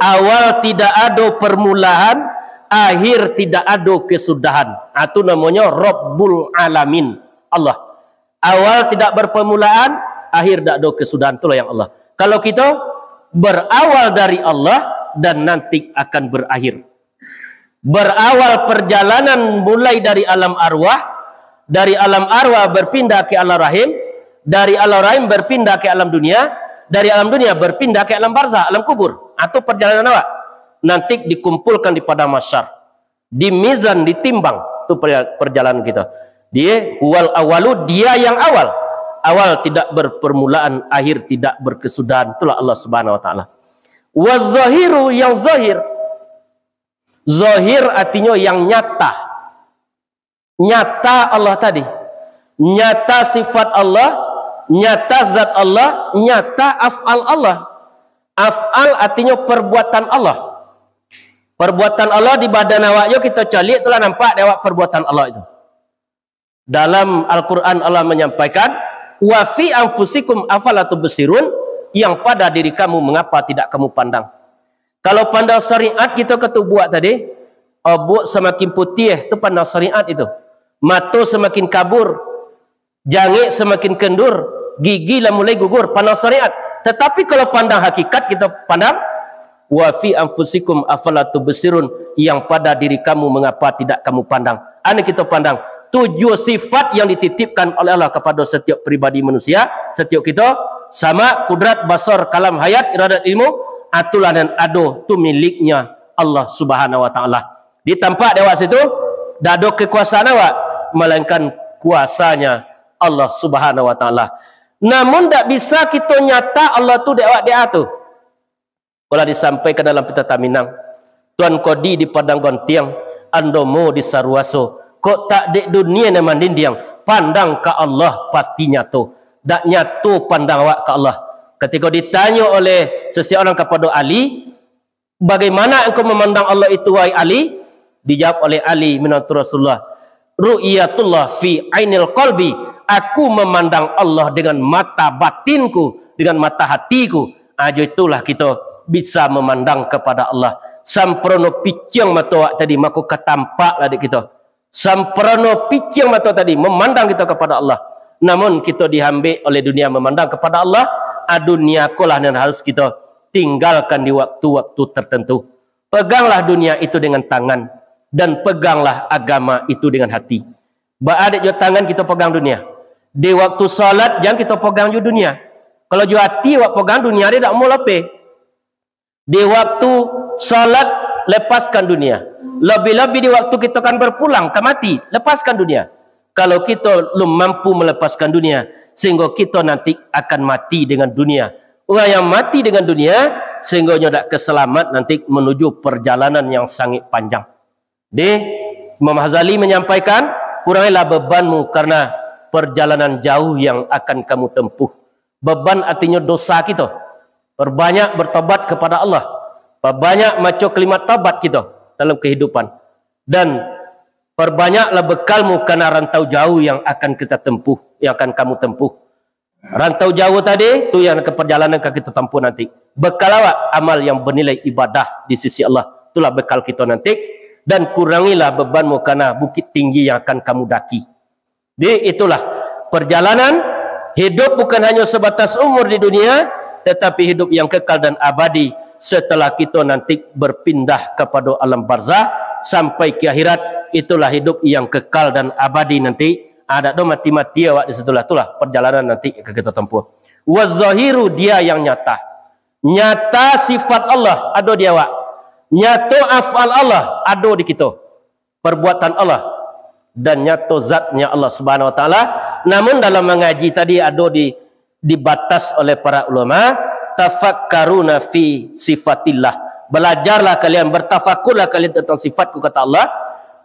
awal tidak ada permulaan, akhir tidak ada kesudahan. Itu namanya Rabbul Alamin, Allah. Awal tidak berpermulaan, akhir tidak ada kesudahan. Itulah yang Allah. Kalau kita berawal dari Allah dan nanti akan berakhir. Berawal perjalanan mulai dari alam arwah, dari alam arwah berpindah ke alam rahim, dari alam rahim berpindah ke alam dunia, dari alam dunia berpindah ke alam barzah, alam kubur. Atau perjalanan awak nanti dikumpulkan di padang mahsyar, di mizan, ditimbang. Itu perjalanan kita. Dia wal awalu, dia yang awal. Awal tidak berpermulaan, akhir tidak berkesudahan. Itulah Allah Subhanahu wa taala. Wazahiru, yang zahir. Zahir artinya yang nyata. Nyata Allah tadi. Nyata sifat Allah, nyata zat Allah, nyata af'al Allah. Af'al artinya perbuatan Allah. Perbuatan Allah di badan awak yo kita cari itulah nampak awak perbuatan Allah itu. Dalam Al-Quran Allah menyampaikan, wa fi anfusikum afala tubsirun, yang pada diri kamu mengapa tidak kamu pandang. Kalau pandang syariat kita buat tadi, buat semakin putih itu pandang syariat itu. Mata semakin kabur, jangik semakin kendur, gigi lah mulai gugur, pandang syariat. Tetapi kalau pandang hakikat kita pandang wa fi anfusikum afala tubsirun, yang pada diri kamu mengapa tidak kamu pandang. Ini kita pandang 7 sifat yang dititipkan oleh Allah kepada setiap pribadi manusia, setiap kita, sama, kudrat, basar, kalam, hayat, iradat, ilmu, atulah dan ado tu miliknya Allah Subhanahu wa taala. Di tempat dewa situ dak ada kekuasaan awak melainkan kuasanya Allah Subhanahu wa taala. Namun tak bisa kita nyata Allah tu dewa dia tu. Kalau disampaikan dalam Pita Minang, Tuan Kodi di Padang Gontiang, Andomo di Sarwaso, kok tak di dunia ni mandindiang, pandang ke Allah pasti nyatu. Tak nyatu pandang awak ke Allah. Ketika ditanya oleh seseorang kepada Ali, bagaimana engkau memandang Allah itu wahai Ali? Dijawab oleh Ali menurut Rasulullah, ru'yatullah fi ainil qalbi, aku memandang Allah dengan mata batinku, dengan mata hatiku. Aja itulah kita bisa memandang kepada Allah. Samprono picang mata tadi maka ketampaklah kita. Samprono picang mata tadi memandang kita kepada Allah. Namun kita diambil oleh dunia memandang kepada Allah. Dunia kolah yang harus kita tinggalkan di waktu-waktu tertentu. Peganglah dunia itu dengan tangan dan peganglah agama itu dengan hati. Ba ada jo tangan kita pegang dunia. Di waktu salat jangan kita pegang jo dunia. Kalau jo hati wak pegang dunia dia tak mau lepas. Di waktu salat lepaskan dunia. Lebih-lebih di waktu kita akan berpulang ke mati, lepaskan dunia. Kalau kita belum mampu melepaskan dunia, sehingga kita nanti akan mati dengan dunia. Orang yang mati dengan dunia, sehingga tidak keselamat nanti menuju perjalanan yang sangat panjang. Imam Ghazali menyampaikan, kurangilah bebanmu karena perjalanan jauh yang akan kamu tempuh. Beban artinya dosa kita. Perbanyak bertobat kepada Allah. Perbanyak maca kalimat taubat kita dalam kehidupan. Dan perbanyaklah bekalmu karena rantau jauh yang akan kita tempuh, yang akan kamu tempuh. Rantau jauh tadi itu yang ke perjalanan yang kita tempuh nanti. Bekal awak amal yang bernilai ibadah di sisi Allah. Itulah bekal kita nanti. Dan kurangilah bebanmu karena bukit tinggi yang akan kamu daki. Jadi itulah perjalanan hidup bukan hanya sebatas umur di dunia, tetapi hidup yang kekal dan abadi setelah kita nanti berpindah kepada alam barzah sampai ke akhirat. Itulah hidup yang kekal dan abadi nanti. Ada do mati-mati awak di situlah. Itulah perjalanan nanti yang kita tempuh. Wazahiru dia yang nyata. Nyata sifat Allah ada di awak. Nyata af'al Allah ada di kita. Perbuatan Allah dan nyata zatnya Allah Subhanahu wa taala. Namun dalam mengaji tadi ada dibatas oleh para ulama, tafakkaruna fi sifatillah. Belajarlah kalian, bertafakurlah kalian tentang sifatku kata Allah.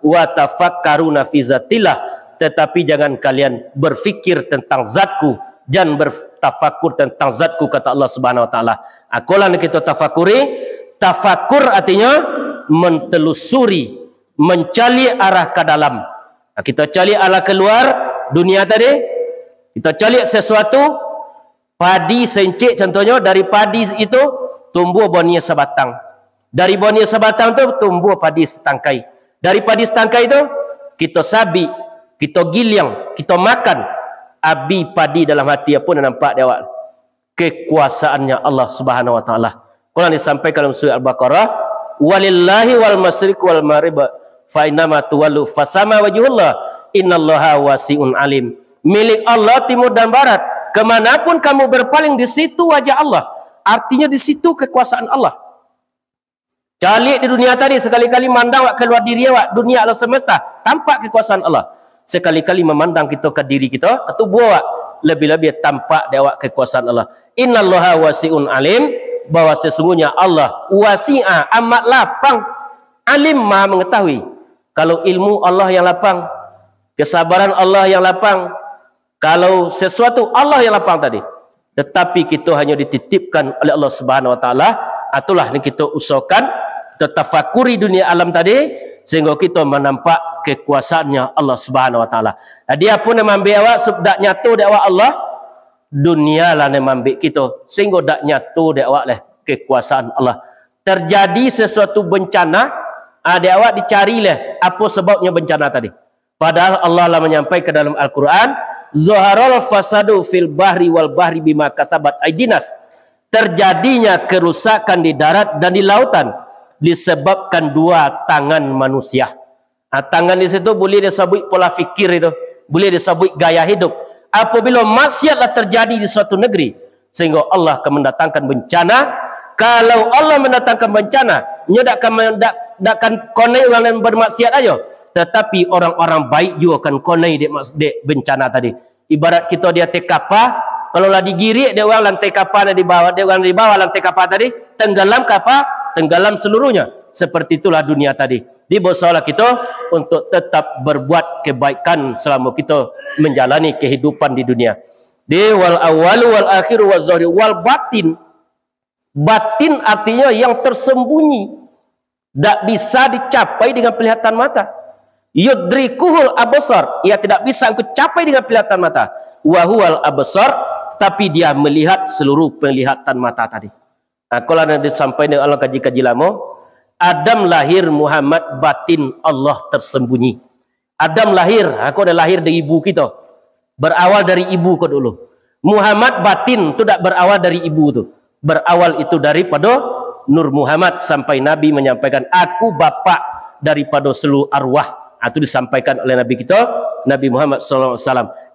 Wa tafakkaruna fi zatillah. Tetapi jangan kalian berfikir tentang zatku, jangan bertafakur tentang zatku kata Allah Subhanahu wa taala. Akulah kita tafakuri. Tafakur artinya mentelusuri, mencari arah ke dalam. Kita cari arah keluar dunia tadi. Kita cari sesuatu. Padi sencik contohnya, dari padi itu tumbuh bonia sebatang. Dari bonia sebatang itu tumbuh padi setangkai. Dari padi setangkai itu kita sabi, kita giling, kita makan. Abi padi dalam hati pun nampak dia awak. Kekuasaannya Allah Subhanahu wa taala. Quran disampaikan dalam surah Al-Baqarah, walillahi wal masyriq wal maghrib fa innama tuwallu fasama wajhullah innallaha wasi'un alim. Milik Allah timur dan barat. Kemanapun kamu berpaling, di situ wajah Allah. Artinya di situ kekuasaan Allah. Calik di dunia tadi, sekali-kali mandang keluar diri awak, dunia alam semesta, tampak kekuasaan Allah. Sekali-kali memandang kita ke diri kita, ke tubuh awak, lebih-lebih tampak di awak kekuasaan Allah. Innallaha wasi'un alim, bahwa sesungguhnya Allah wasi'a, amat lapang, alim, maha mengetahui. Kalau ilmu Allah yang lapang, kesabaran Allah yang lapang, Kalau sesuatu Allah yang lapang tadi, tetapi kita hanya dititipkan oleh Allah Subhanahu Wa Taala, itulah yang kita usahakan, kita tafakuri dunia alam tadi, sehingga kita menampak kekuasaannya Allah Subhanahu Wa Taala. Dia pun yang ambil awak, sebab nyatu dia awak Allah, dunia lah yang ambil kita, sehingga dak nyatu dia awak lah kekuasaan Allah. Terjadi sesuatu bencana, dia awak dicari lah apa sebabnya bencana tadi. Padahal Allah lah menyampaikan dalam Al-Quran, Zaharal fasadu fil bahri wal bahri bima kasabat aidinas. Terjadinya kerusakan di darat dan di lautan disebabkan dua tangan manusia. Tangan di situ boleh disebut pola fikir itu, boleh disebut gaya hidup. Apabila maksiatlah terjadi di suatu negeri, sehingga Allah akan mendatangkan bencana. Kalau Allah mendatangkan bencana, takkan konai orang yang bermaksiat aja. Tetapi orang-orang baik juga akan konai di bencana tadi. Ibarat kita dia tekapa, kalau lah digirik dia orang lantai kapal di bawah, dia orang di bawah lantai kapal tadi, tenggelam kapal, tenggelam seluruhnya. Seperti itulah dunia tadi. Dibawalah kita untuk tetap berbuat kebaikan selama kita menjalani kehidupan di dunia. Di wal awalu wal akhiru wal zahiri wal batin. Batin artinya yang tersembunyi, tak bisa dicapai dengan penglihatan mata. Yudrikuhul absar, ia tidak bisa engkau capai dengan penglihatan mata. Wahuwal absar, tapi dia melihat seluruh penglihatan mata tadi. Kalau ada disampaikan Allah kaji-kaji lama, Adam lahir, Muhammad batin Allah tersembunyi. Adam lahir, aku dah lahir dari ibu kita, berawal dari ibu kau dulu. Muhammad batin tu tak berawal dari ibu tu, berawal itu daripada Nur Muhammad, sampai Nabi menyampaikan, aku bapa daripada seluruh arwah. Itu disampaikan oleh Nabi kita, Nabi Muhammad SAW.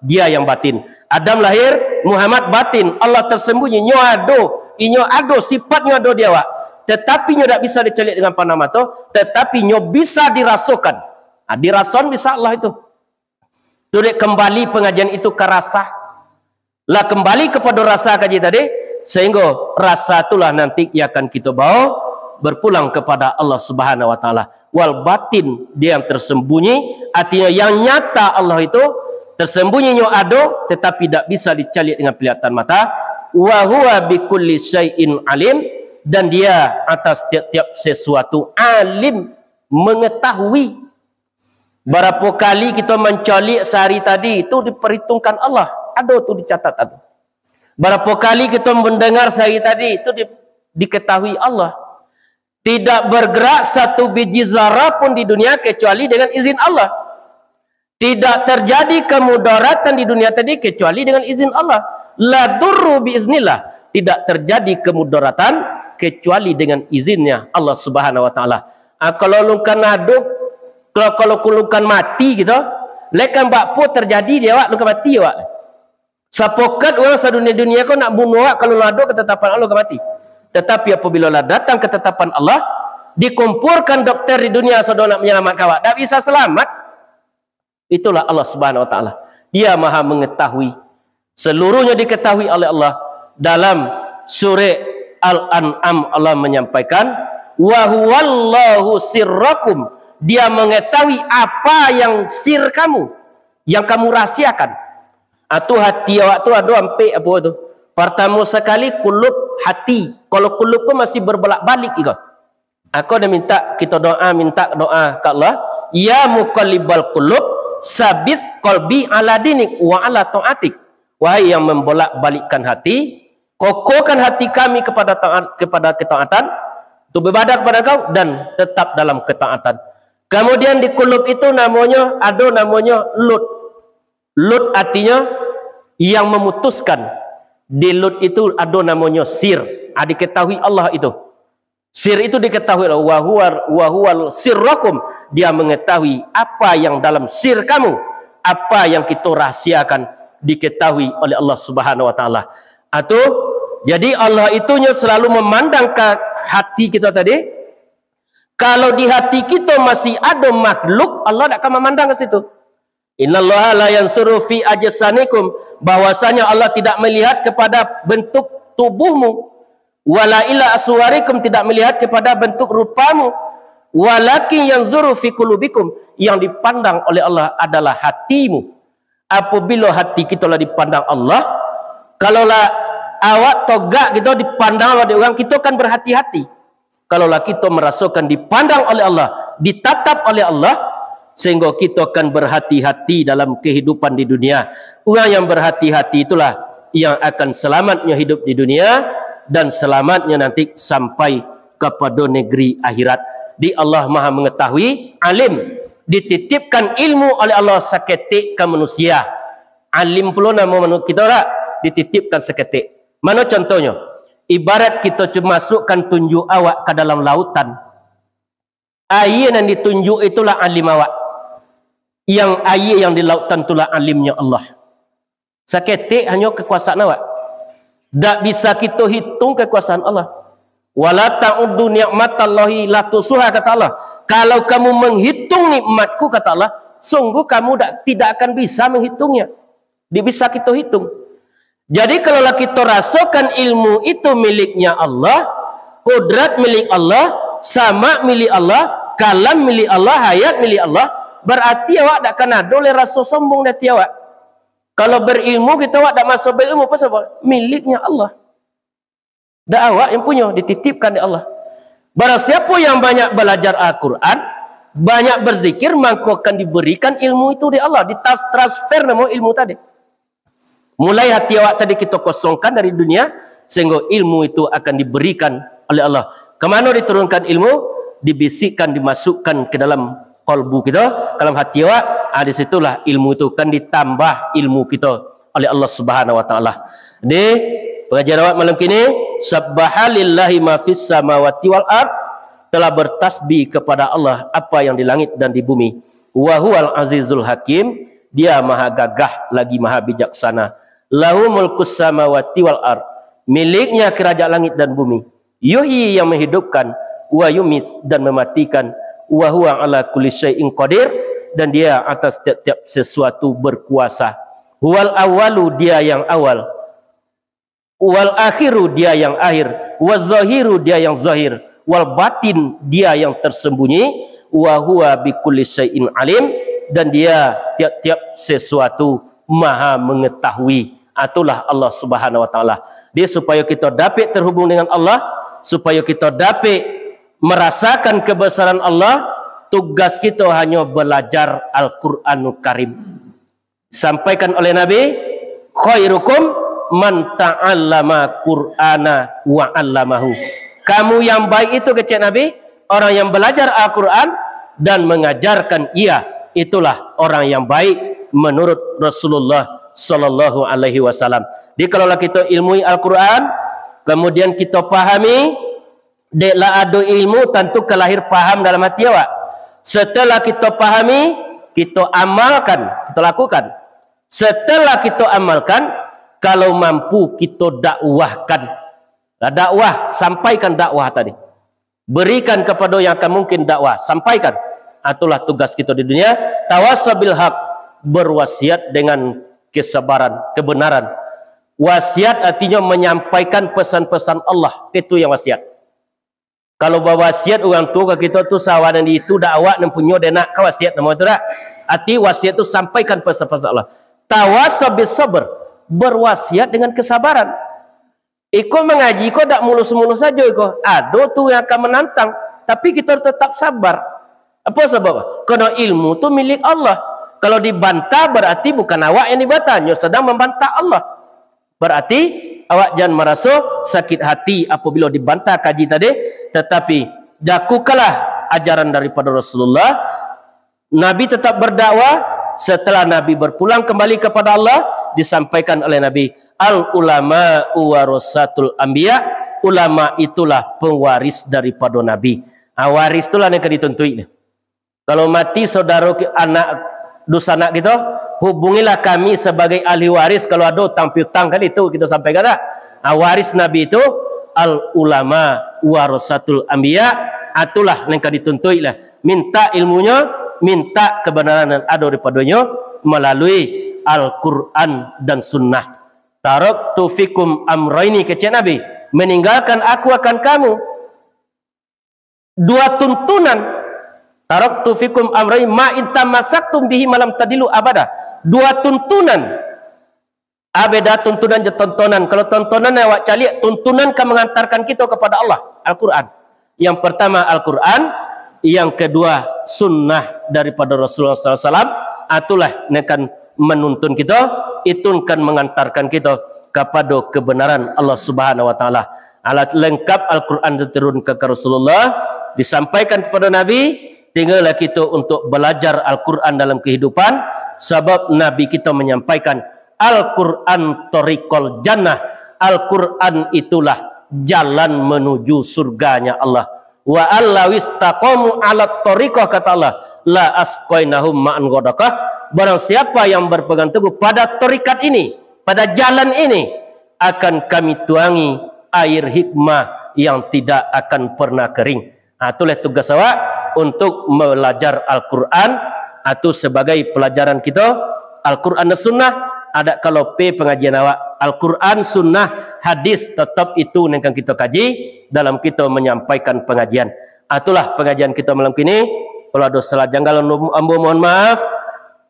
Dia yang batin. Adam lahir, Muhammad batin. Allah tersembunyi. Inyo ado sifatnya ado dia wak. Tetapi nyo tak bisa dicelik dengan pandang mata. Tetapi nyo bisa dirasakan. Dirasakan bisa Allah itu. Jadi kembali pengajian itu ke rasa. Lah kembali kepada rasa kaji tadi. Sehingga rasa itulah nanti yang akan kita bawa berpulang kepada Allah Subhanahu Wa Taala. Wal batin, dia yang tersembunyi, artinya yang nyata Allah itu tersembunyinya ada, tetapi tidak bisa dicari dengan penglihatan mata. Wa huwa bikulli syai'in alim, dan dia atas tiap-tiap sesuatu alim, mengetahui. Berapa kali kita mencari sehari tadi itu diperhitungkan Allah, ada tu dicatat ada. Berapa kali kita mendengar sehari tadi itu diketahui Allah. Tidak bergerak satu biji zarah pun di dunia kecuali dengan izin Allah. Tidak terjadi kemudaratan di dunia tadi kecuali dengan izin Allah. La durru biiznillah. Tidak terjadi kemudaratan kecuali dengan izinnya Allah Subhanahu Wa Taala. Kalau lukan aduk, kalau lukan mati gitu, lekan bakpo terjadi dia wak lukan mati wak. Sapokat orang sedunia kau nak bunuh wak, kalau aduk ketetapan Allah lukan mati. Tetapi apabila datang ketetapan Allah, dikumpulkan dokter di dunia saudara nak menyelamatkan awak, tak bisa selamat. Itulah Allah Subhanahu Wa Taala. Dia maha mengetahui. Seluruhnya diketahui oleh Allah. Dalam surah Al-An'am Allah menyampaikan, wa huwallahu sirrakum. Dia mengetahui apa yang sir kamu, yang kamu rahsiakan. Atau hati awak tu ada sampai apa tu? Pertama sekali kulub hati. Kalau kulub pun masih berbolak-balik juga. Aku dah kita minta doa ke Allah. Ya muqallibal qulub, sabit qalbi ala dinik wa ala ta'atik. Wahai yang membolak-balikkan hati, kokohkan hati kami kepada ketaatan, untuk beribadah kepada Kau dan tetap dalam ketaatan. Kemudian di kulub itu namanya lut. Lut artinya yang memutuskan. Di lut itu ada namanya sir. Diketahui Allah itu. Sir itu diketahui Allah. Wa huwal sirrakum. Dia mengetahui apa yang dalam sir kamu. Apa yang kita rahsiakan diketahui oleh Allah Subhanahu Wa Taala. Atau jadi Allah itunya selalu memandang ke hati kita tadi. Kalau di hati kita masih ada makhluk, Allah tak akan memandang ke situ. Innallaha la yansuru fi ajsanikum, bahwasanya Allah tidak melihat kepada bentuk tubuhmu, wala ila aswarikum, tidak melihat kepada bentuk rupamu, walakin yanzuru fi qulubikum, yang dipandang oleh Allah adalah hatimu. apabila hati kita lah dipandang Allah, kalaulah awak togak kita dipandang oleh orang, kita kan berhati-hati. Kalaulah kita merasakan dipandang oleh Allah, ditatap oleh Allah, sehingga kita akan berhati-hati dalam kehidupan di dunia. Orang yang berhati-hati itulah yang akan selamatnya hidup di dunia dan selamatnya nanti sampai kepada negeri akhirat. Di Allah Maha mengetahui, alim, dititipkan ilmu oleh Allah seketik ke manusia. Alim pula nama manusia kita tak dititipkan seketik. Mana contohnya? Ibarat kita cuma masukkan tunjuk awak ke dalam lautan. Air yang ditunjuk itulah alim awak. Yang air yang di lautan itulah alimnya Allah. Seketik hanya kekuasaan awak. Tak bisa kita hitung kekuasaan Allah. Wala ta'uddu ni'matallahi la tusuha, kata Allah. Kalau kamu menghitung nikmatku, kata Allah, sungguh kamu tidak akan bisa menghitungnya. Dia bisa kita hitung. Jadi kalau kita rasakan ilmu itu miliknya Allah, kudrat milik Allah, sama milik Allah, kalam milik Allah, hayat milik Allah, berarti awak tak akan ada oleh rasa sombong dari awak. Kalau berilmu kita awak tak masuk berilmu, apa sebab? Miliknya Allah. Dak awak yang punya, dititipkan di Allah. Barang siapa yang banyak belajar Al-Quran, banyak berzikir, maka akan diberikan ilmu itu di Allah, ditransfer nama ilmu tadi. Mulai hati awak tadi kita kosongkan dari dunia, sehingga ilmu itu akan diberikan oleh Allah. Kemana diturunkan ilmu? Dibisikkan, dimasukkan ke dalam kalbu kita, dalam hati awak. Disitulah ilmu itu kan ditambah ilmu kita oleh Allah Subhanahu Wa Taala. Di pengajian awak malam kini, Subhanallahi ma fis samawati wal ard, telah bertasbih kepada Allah apa yang di langit dan di bumi. Wa huwal azizul hakim, dia maha gagah lagi maha bijaksana. Lahu mulkus samawati wal ard, miliknya kerajaan langit dan bumi. Yuhyi yang menghidupkan, wa yumis dan mematikan, wa huwa ala kulli syai'in qadir, dan dia atas setiap sesuatu berkuasa. Huwal awalu, dia yang awal, wal akhiru, dia yang akhir, wal zahiru, dia yang zahir, wal batin, dia yang tersembunyi, wa huwa bikulli syai'in alim, dan dia tiap-tiap sesuatu maha mengetahui. Itulah Allah Subhanahu Wa Taala. Dia supaya kita dapat terhubung dengan Allah, supaya kita dapat merasakan kebesaran Allah, tugas kita hanya belajar Al-Quranul Karim. Sampaikan oleh Nabi, khairukum man ta'allama Qur'ana wa 'allamahu. Kamu yang baik itu, kata Nabi, orang yang belajar Al-Quran dan mengajarkan ia. Itulah orang yang baik menurut Rasulullah sallallahu alaihi wasallam. Jadi kalau kita ilmui Al-Quran, kemudian kita pahami, deklah ada ilmu, tentu kelahir paham dalam hati awak. Setelah kita pahami, kita amalkan, kita lakukan. Setelah kita amalkan, kalau mampu kita dakwahkan. Dakwah, sampaikan dakwah tadi. Berikan kepada yang akan mungkin dakwah, sampaikan. Itulah tugas kita di dunia. Tawasabil haq, berwasiat dengan kesabaran, kebenaran. Wasiat artinya menyampaikan pesan-pesan Allah. Itu yang wasiat. Kalau berwasiat orang tua ke kita tu sawan itu dakwah dan punya dia nak ke wasiat nama tu tak. Arti wasiat tu sampaikan pesan-pesan Allah. Tawasabis sabar, berwasiat dengan kesabaran. Iko mengaji kau tak mulus-mulus saja iko. Ada tu yang akan menantang, tapi kita tetap sabar. Apa sebab? Karena ilmu tu milik Allah. Kalau dibantah berarti bukan awak yang dibantah, sedang membantah Allah. Berarti awak jangan merasa sakit hati apabila dibantah kaji tadi, tetapi lakukanlah ajaran daripada Rasulullah. Nabi tetap berdakwah. Setelah Nabi berpulang kembali kepada Allah, disampaikan oleh Nabi, al ulama warasatul anbiya, ulama itulah pewaris daripada Nabi. Waris itulah yang dituntui. Kalau mati saudara anak dosa anak kita, hubungilah kami sebagai ahli waris. Kalau ada hutang piutang kan itu kita sampaikan tak? Waris Nabi itu al ulama warasatul anbiya, itulah yang dituntui lah. Minta ilmunya, minta kebenaran dan ada daripadanya melalui Al-Quran dan Sunnah. Taraktu fikum amraini, kata Nabi, meninggalkan aku akan kamu dua tuntunan. Taraktu fikum amrai ma in tamassaktum bihi malam tadilu abada. Dua tuntunan. Abeda tuntunan je tontonan. Kalau tontonan awak cari, tuntunan kan mengantarkan kita kepada Allah. Al-Quran. Yang pertama Al-Quran. Yang kedua sunnah daripada Rasulullah SAW. Itulah yang akan menuntun kita. Itu akan mengantarkan kita kepada kebenaran Allah Subhanahu Wa Taala. Alat lengkap Al-Quran diturunkan ke Rasulullah. Disampaikan kepada Nabi. Tinggallah kita untuk belajar Al-Quran dalam kehidupan. Sebab Nabi kita menyampaikan Al-Quran tariqul jannah. Al-Quran itulah jalan menuju surganya Allah. Wa allawis taqamu ala tariqah, kata Allah, la asqainahum ma'an ghadaqah. Barang siapa yang berpegang teguh pada tarikat ini, pada jalan ini, akan kami tuangi air hikmah yang tidak akan pernah kering. Itulah tugas awak untuk belajar Al-Quran. Itu sebagai pelajaran kita. Al-Quran dan Sunnah. Ada kalau pengajian awak Al-Quran, Sunnah, Hadis, tetap itu yang akan kita kaji dalam kita menyampaikan pengajian. Itulah pengajian kita malam ini. Kalau ada salah janggal, ambo mohon maaf.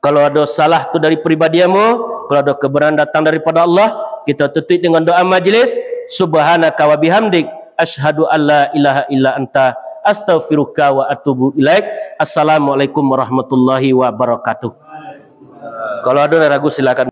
Kalau ada salah tu dari pribadi ambo, kalau ada kebenaran datang daripada Allah, kita tutup dengan doa majlis. Subhanaka wa bihamdik, asyhadu an la ilaha illa anta, astaghfiruka wa atubu ilaik. Assalamualaikum warahmatullahi wabarakatuh. Kalau ada ragu silakan.